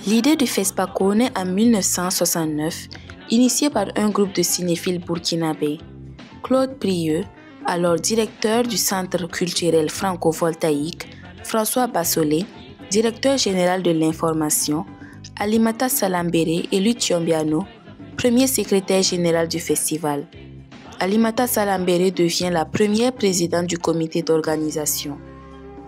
L'idée du FESPACO naît en 1969, initiée par un groupe de cinéphiles burkinabés. Claude Prieux, alors directeur du Centre culturel franco-voltaïque, François Bassolé, directeur général de l'information, Alimata Salambere et Luc Chiombiano, premier secrétaire général du festival. Alimata Salambere devient la première présidente du comité d'organisation.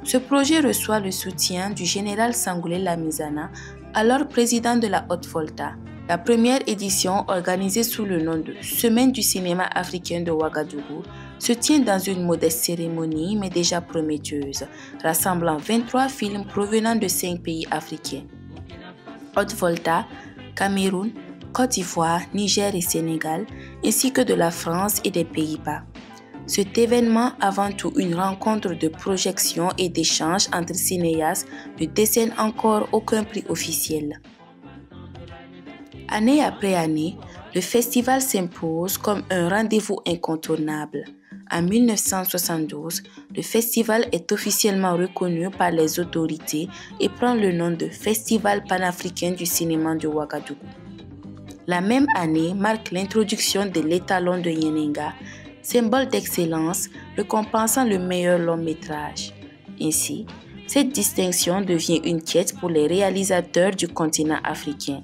Ce projet reçoit le soutien du général Sangoulé Lamizana, alors président de la Haute-Volta. La première édition, organisée sous le nom de Semaine du cinéma africain de Ouagadougou, se tient dans une modeste cérémonie mais déjà prometteuse, rassemblant 23 films provenant de 5 pays africains: Haute-Volta, Cameroun, Côte d'Ivoire, Niger et Sénégal, ainsi que de la France et des Pays-Bas. Cet événement, avant tout une rencontre de projection et d'échange entre cinéastes, ne décerne encore aucun prix officiel. Année après année, le festival s'impose comme un rendez-vous incontournable. En 1972, le festival est officiellement reconnu par les autorités et prend le nom de Festival panafricain du cinéma de Ouagadougou. La même année marque l'introduction de l'étalon de Yenenga, symbole d'excellence récompensant le meilleur long-métrage. Ainsi, cette distinction devient une quête pour les réalisateurs du continent africain.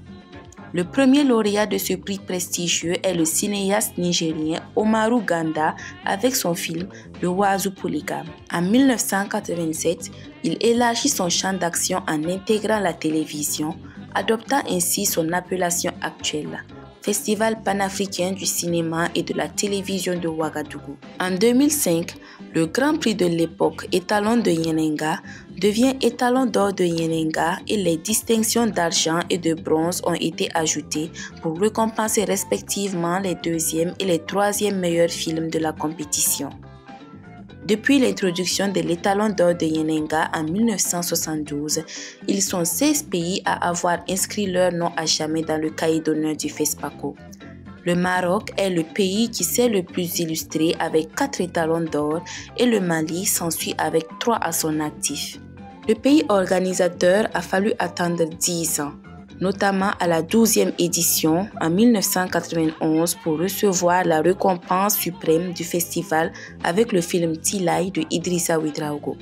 Le premier lauréat de ce prix prestigieux est le cinéaste nigérien Omarou Ganda avec son film Le Oiseau polygame. En 1987, il élargit son champ d'action en intégrant la télévision, adoptant ainsi son appellation actuelle: Festival panafricain du cinéma et de la télévision de Ouagadougou. En 2005, le Grand Prix de l'époque Étalon de Yenenga devient Étalon d'or de Yenenga et les distinctions d'argent et de bronze ont été ajoutées pour récompenser respectivement les deuxièmes et les troisièmes meilleurs films de la compétition. Depuis l'introduction de l'étalon d'or de Yenenga en 1972, ils sont 16 pays à avoir inscrit leur nom à jamais dans le cahier d'honneur du FESPACO. Le Maroc est le pays qui s'est le plus illustré avec 4 étalons d'or et le Mali s'ensuit avec 3 à son actif. Le pays organisateur a fallu attendre 10 ans, notamment à la 12e édition en 1991 pour recevoir la récompense suprême du festival avec le film Tilay de Idrissa Ouedraogo.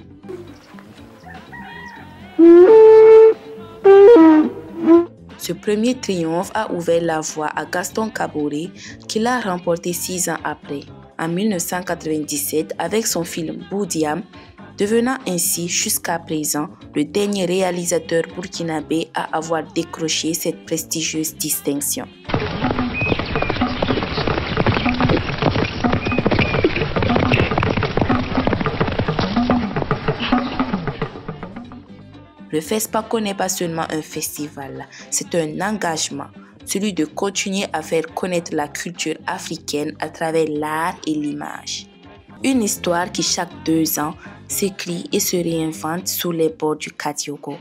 Ce premier triomphe a ouvert la voie à Gaston Kaboré, qui l'a remporté 6 ans après, en 1997 avec son film Boudiam, devenant ainsi jusqu'à présent le dernier réalisateur burkinabé à avoir décroché cette prestigieuse distinction. Le FESPACO n'est pas seulement un festival, c'est un engagement, celui de continuer à faire connaître la culture africaine à travers l'art et l'image. Une histoire qui chaque 2 ans s'écrit et se réinvente sous les bords du Katiogo.